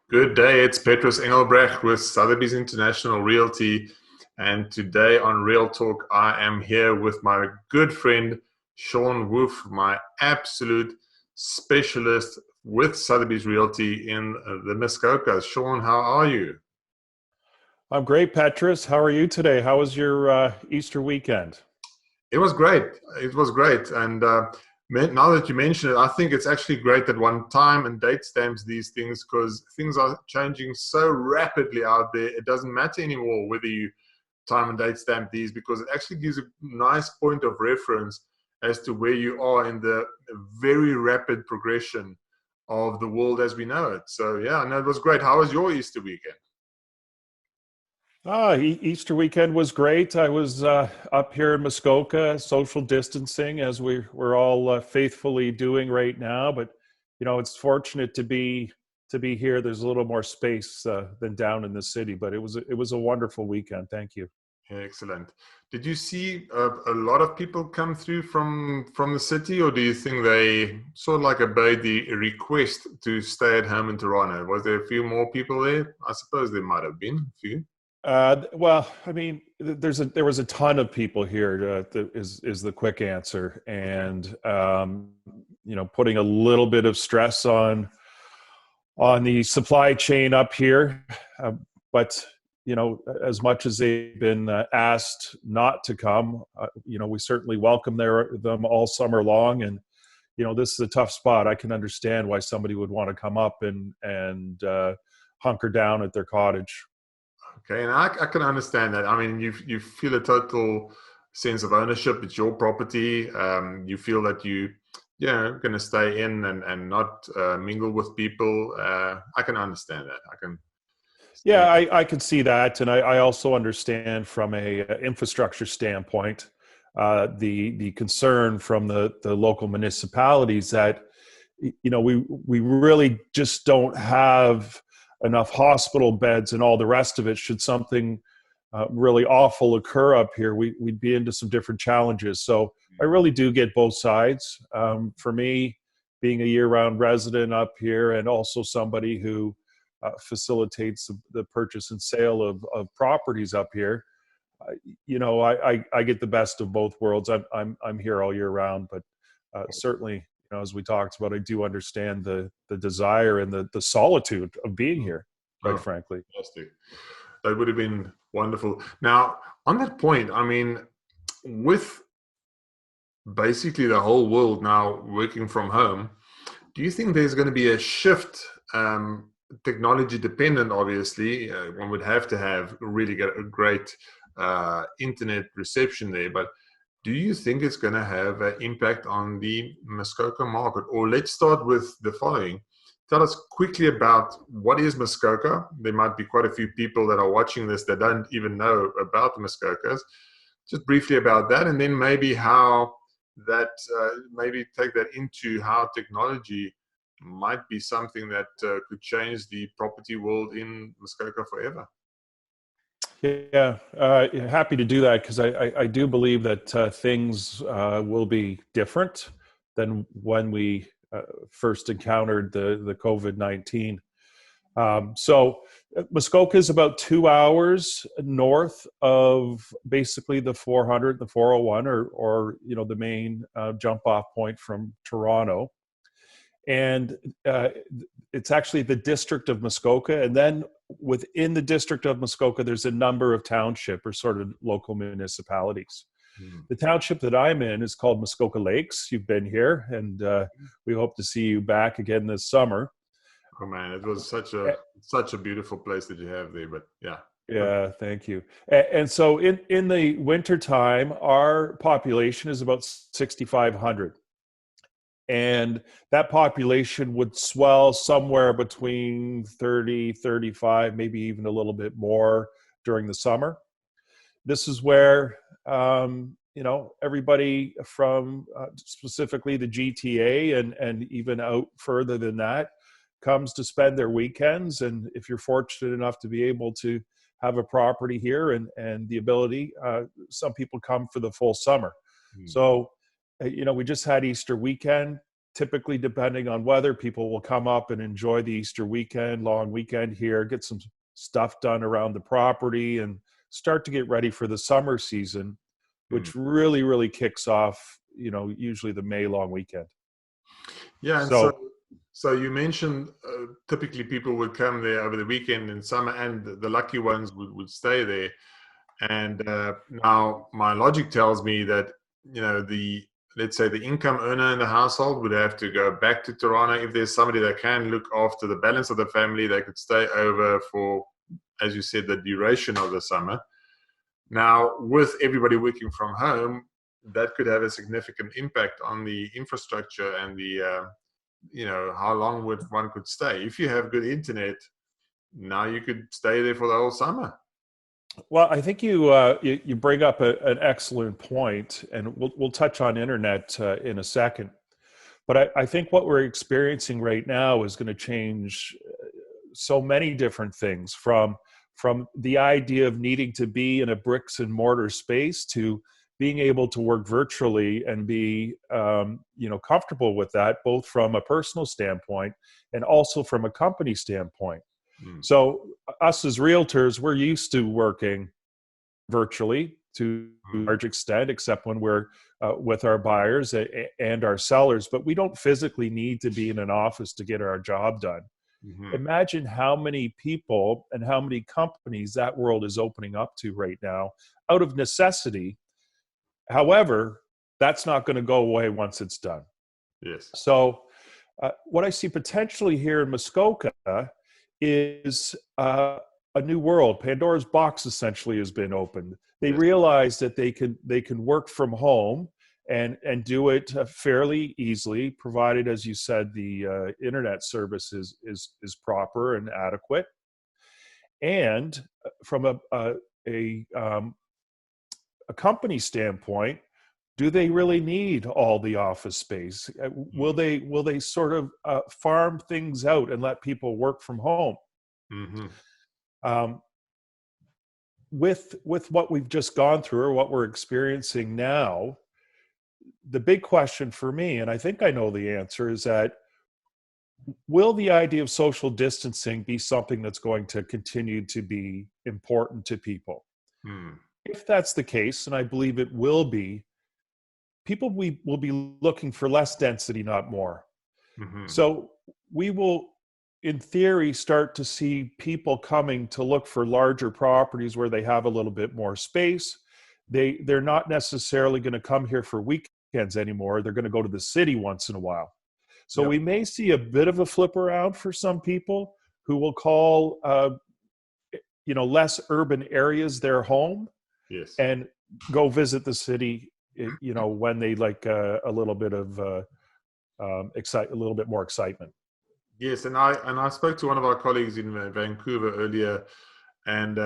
Good day, it's Petrus Engelbrecht with Sotheby's International Realty. And today on Real Talk, I am here with my good friend, Shawn Woof, my absolute specialist with Sotheby's Realty in the Muskoka. Shawn, how are you? I'm great, Petrus. How are you today? How was your Easter weekend? It was great. It was great. And now that you mention it, I think it's actually great that one time and date stamps these things because things are changing so rapidly out there. It doesn't matter anymore whether you time and date stamp these because it actually gives a nice point of reference as to where you are in the very rapid progression of the world as we know it. So yeah, no, it was great. How was your Easter weekend? Easter weekend was great. I was up here in Muskoka, social distancing as we're all faithfully doing right now. But it's fortunate to be here. There's a little more space than down in the city. But it was a wonderful weekend. Thank you. Excellent. Did you see a lot of people come through from the city, or do you think they sort of like obeyed the request to stay at home in Toronto? Was there a few more people there? I suppose there might have been a few. Well, I mean, there was a ton of people here. Is the quick answer, and putting a little bit of stress on the supply chain up here, but as much as they've been asked not to come, we certainly welcome them all summer long, and this is a tough spot. I can understand why somebody would want to come up and hunker down at their cottage. Okay, and I can understand that. I mean, you feel a total sense of ownership. It's your property. You feel that going to stay in and not mingle with people. I can understand that. I can. Yeah, I could see that, and I also understand from a infrastructure standpoint the concern from the local municipalities that we really just don't have enough hospital beds and all the rest of it. Should something really awful occur up here, we'd be into some different challenges. So I really do get both sides. For me, being a year-round resident up here and also somebody who facilitates the purchase and sale of properties up here, I get the best of both worlds. I'm here all year round, but certainly, as we talked about, I do understand the desire and the solitude of being here, quite Oh, frankly. fantastic. That would have been wonderful. Now, on that point, I mean, with basically the whole world now working from home, do you think there's going to be a shift, technology dependent, obviously? One would have to have really get a great internet reception there, but do you think it's going to have an impact on the Muskoka market? Or let's start with the following. Tell us quickly about what is Muskoka. There might be quite a few people that are watching this that don't even know about the Muskokas. Just briefly about that, and then maybe how that, maybe take that into how technology might be something that could change the property world in Muskoka forever. Yeah, happy to do that because I do believe that things will be different than when we first encountered the COVID-19. Muskoka is about 2 hours north of basically the 400, the 401, or the main jump off point from Toronto. And it's actually the district of Muskoka. And then within the district of Muskoka, there's a number of township or sort of local municipalities. Hmm. The township that I'm in is called Muskoka Lakes. You've been here, and we hope to see you back again this summer. Oh man, it was Uh, such a beautiful place that you have there. But yeah, Yeah, thank you. And so in the wintertime, our population is about 6,500. And that population would swell somewhere between 30, 35, maybe even a little bit more during the summer. This is where everybody from specifically the GTA and even out further than that comes to spend their weekends. And if you're fortunate enough to be able to have a property here and the ability, some people come for the full summer. hmm. So we just had Easter weekend. typically, depending on weather, people will come up and enjoy the Easter weekend, long weekend here, get some stuff done around the property, and start to get ready for the summer season, Mm. which really kicks off, usually the May long weekend. Yeah, and so So you mentioned typically people would come there over the weekend in summer, and the lucky ones would stay there. And now my logic tells me that let's say the income earner in the household would have to go back to Toronto. If there's somebody that can look after the balance of the family, they could stay over for, as you said, the duration of the summer. Now, with everybody working from home, that could have a significant impact on the infrastructure and the how long one could stay. If you have good internet, now you could stay there for the whole summer. well, I think you bring up an excellent point, and we'll touch on internet in a second. But I think what we're experiencing right now is going to change so many different things, from the idea of needing to be in a bricks and mortar space to being able to work virtually and be comfortable with that, both from a personal standpoint and also from a company standpoint. So us as realtors, we're used to working virtually to a large extent, except when we're with our buyers and our sellers, but we don't physically need to be in an office to get our job done. Mm-hmm. Imagine how many people and how many companies that world is opening up to right now out of necessity. However, that's not going to go away once it's done. Yes. So what I see potentially here in Muskoka is a new world. Pandora's box essentially has been opened. They realize that they can work from home and do it fairly easily, provided, as you said, the internet service is proper and adequate. And from a company standpoint, do they really need all the office space? Will they sort of farm things out and let people work from home? Mm-hmm. With what we've just gone through, or what we're experiencing now, the big question for me, and I think I know the answer, is that will the idea of social distancing be something that's going to continue to be important to people? If that's the case, and I believe it will be, people will be looking for less density, not more. Mm-hmm. So we will, in theory, start to see people coming to look for larger properties where they have a little bit more space. They're not necessarily going to come here for weekends anymore. They're going to go to the city once in a while. So we may see a bit of a flip around for some people who will call less urban areas their home. Yes. And go visit the city when they like a little bit of a little bit more excitement. Yes, and I spoke to one of our colleagues in Vancouver earlier, and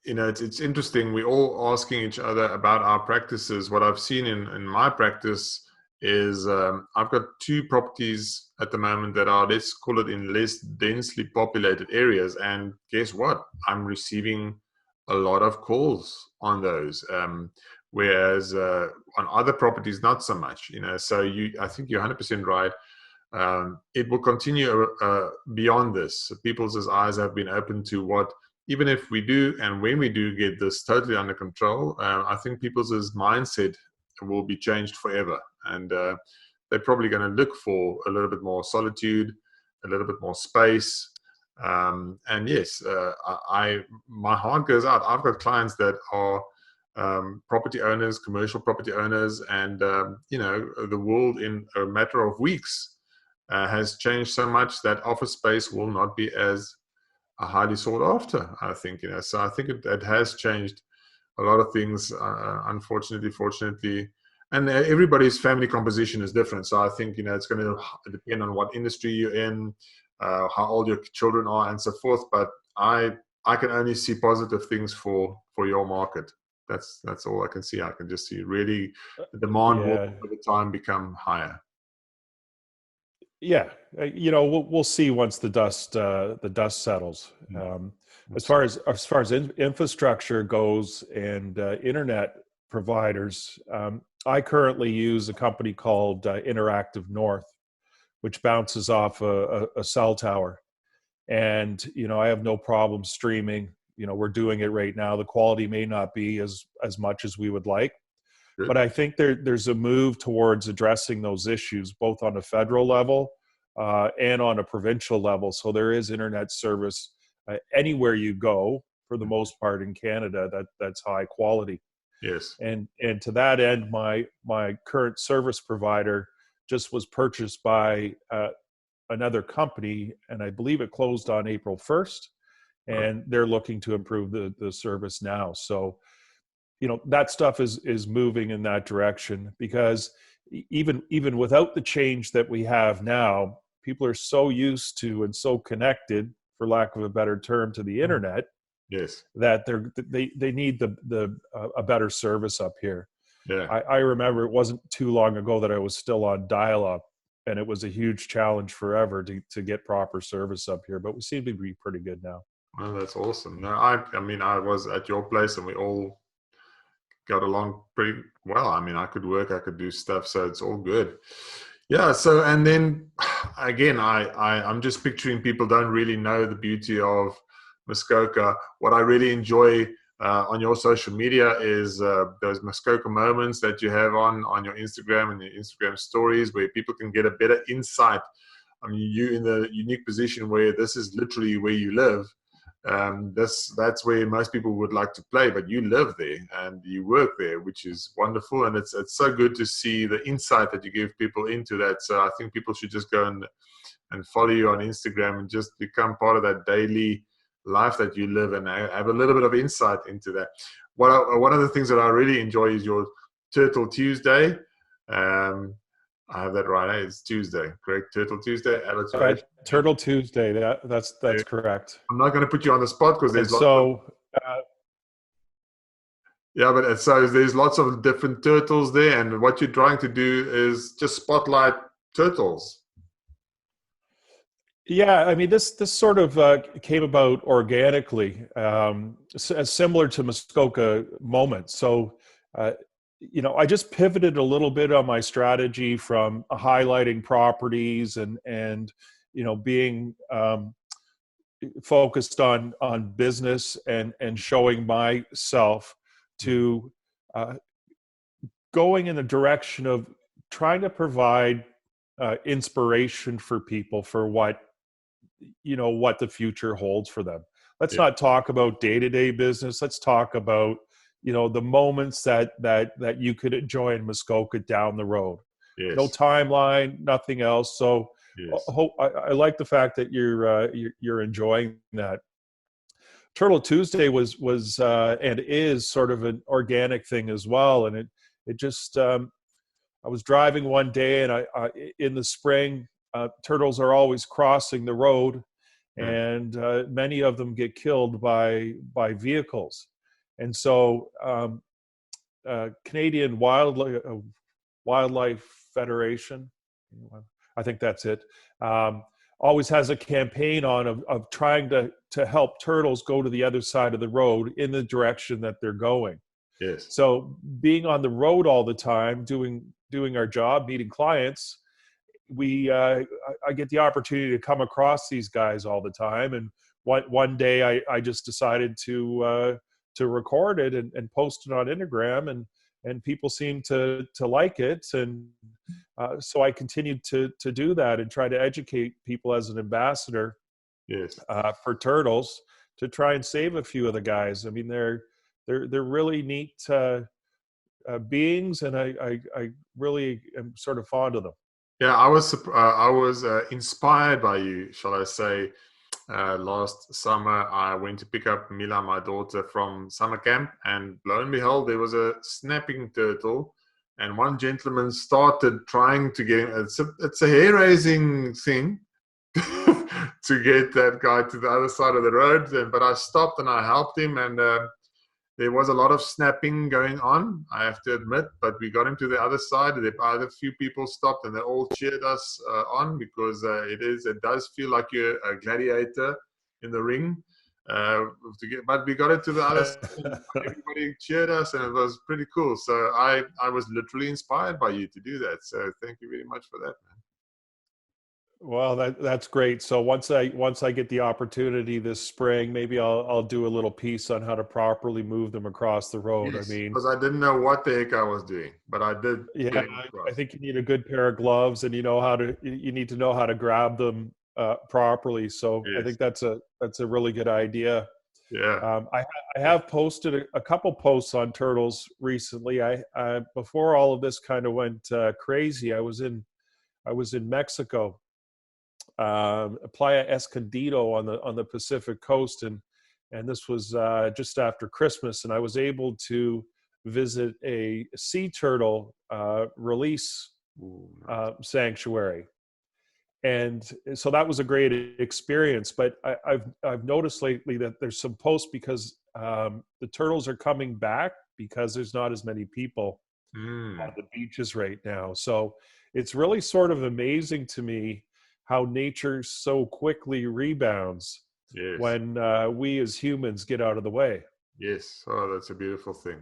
it's interesting. We're all asking each other about our practices. What I've seen in my practice is I've got 2 properties at the moment that are, let's call it, in less densely populated areas, and guess what? I'm receiving a lot of calls on those. Whereas on other properties, not so much. So I think you're 100% right. It will continue beyond this. People's eyes have been open to what, even if we do and when we do get this totally under control, I think people's mindset will be changed forever. And they're probably going to look for a little bit more solitude, a little bit more space. And yes, my heart goes out. I've got clients that are property owners, commercial property owners, and the world in a matter of weeks has changed so much that office space will not be as highly sought after. I think so. I think it has changed a lot of things. Unfortunately, fortunately, and everybody's family composition is different. So I think it's going to depend on what industry you're in, how old your children are, and so forth. But I can only see positive things for your market. That's all I can see. I can just see really the demand will over time become higher. Yeah, we'll see once the dust settles. As far as infrastructure goes and internet providers, I currently use a company called Interactive North, which bounces off a cell tower. And I have no problem streaming. We're doing it right now. The quality may not be as much as we would like, Good. but I think there's a move towards addressing those issues both on a federal level and on a provincial level. So there is internet service anywhere you go, for the most part in Canada, that's high quality. Yes. And to that end, my current service provider just was purchased by another company, and I believe it closed on April 1st, and they're looking to improve the service now. So, that stuff is moving in that direction, because even without the change that we have now, people are so used to and so connected, for lack of a better term, to the internet, Yes. that they need a better service up here. Yeah. I remember it wasn't too long ago that I was still on dial-up, and it was a huge challenge forever to get proper service up here, but we seem to be pretty good now. Well, that's awesome. No, I mean, I was at your place and we all got along pretty well. I mean, I could work, I could do stuff, so it's all good. Yeah. So, and then again, I'm just picturing people don't really know the beauty of Muskoka. What I really enjoy on your social media is those Muskoka moments that you have on your Instagram and your Instagram stories, where people can get a better insight. I mean, you in the unique position where this is literally where you live. That's where most people would like to play, but you live there and you work there, which is wonderful. And it's so good to see the insight that you give people into that. So I think people should just go and follow you on Instagram and just become part of that daily life that you live, and have a little bit of insight into that. One of the things that I really enjoy is your Turtle Tuesday. I have that right. It's Tuesday, correct? Turtle Tuesday. Right. Turtle Tuesday. That's correct. I'm not going to put you on the spot because there's there's lots of different turtles there, and what you're trying to do is just spotlight turtles. Yeah, I mean, this sort of came about organically, similar to Muskoka moments. So, I just pivoted a little bit on my strategy from highlighting properties and being focused on business and showing myself, to going in the direction of trying to provide inspiration for people for what the future holds for them. Let's not talk about day-to-day business. Let's talk about the moments that you could enjoy in Muskoka down the road. Yes. No timeline, nothing else. So yes. I like the fact that you're enjoying that. Turtle Tuesday was and is sort of an organic thing as well, and it just I was driving one day, and I in the spring, turtles are always crossing the road, and many of them get killed by vehicles. And so Canadian Wildlife Federation, I think that's it, always has a campaign on of trying to help turtles go to the other side of the road in the direction that they're going. Yes. So being on the road all the time, doing our job, meeting clients, I get the opportunity to come across these guys all the time. And one day I just decided to record it and post it on Instagram, and people seem to like it. And so I continued to do that and try to educate people as an ambassador yes. For turtles, to try and save a few of the guys. I mean, they're really neat beings, and I really am sort of fond of them. Yeah, I was inspired by you, shall I say. Last summer, I went to pick up Mila, my daughter, from summer camp, and lo and behold, there was a snapping turtle, and one gentleman started trying to get him. It's a hair-raising thing to get that guy to the other side of the road. But I stopped and I helped him, and there was a lot of snapping going on, I have to admit, but we got him to the other side. A few people stopped and they all cheered us on, because it does feel like you're a gladiator in the ring. But we got it to the other side, and everybody cheered us, and it was pretty cool. So I was literally inspired by you to do that. So thank you very much for that, man. Well, that's great. So once I get the opportunity this spring, maybe I'll do a little piece on how to properly move them across the road. I Yes, mean, because I didn't know what the heck I was doing, but I did yeah, get them I across. think you need a good pair of gloves, and you need to know how to grab them properly. So I Yes. think that's a really good idea. Yeah. I have posted a couple posts on turtles recently. Before all of this kind of went crazy, I was in Mexico, Playa Escondido on the Pacific coast, and this was just after Christmas, and I was able to visit a sea turtle release Ooh, nice. sanctuary, and so that was a great experience. But I've noticed lately that there's some posts because the turtles are coming back because there's not as many people on Mm, the beaches right now. So it's really sort of amazing to me how nature so quickly rebounds yes. when we as humans get out of the way. Yes. Oh, that's a beautiful thing.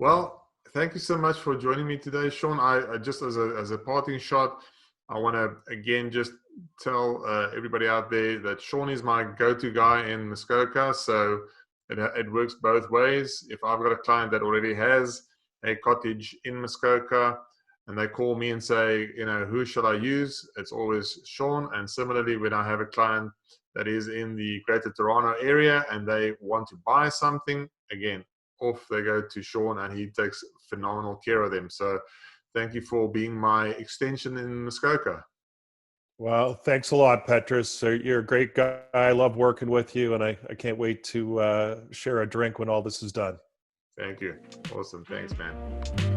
Well, thank you so much for joining me today, Shawn. I just as a parting shot, I want to again just tell everybody out there that Shawn is my go-to guy in Muskoka. So it works both ways. If I've got a client that already has a cottage in Muskoka and they call me and say, you know, who shall I use? It's always Shawn. And similarly, when I have a client that is in the Greater Toronto area and they want to buy something, again, off they go to Shawn, and he takes phenomenal care of them. So thank you for being my extension in Muskoka. Well, thanks a lot, Petrus. You're a great guy. I love working with you, and I can't wait to share a drink when all this is done. Thank you. Awesome. Thanks, man.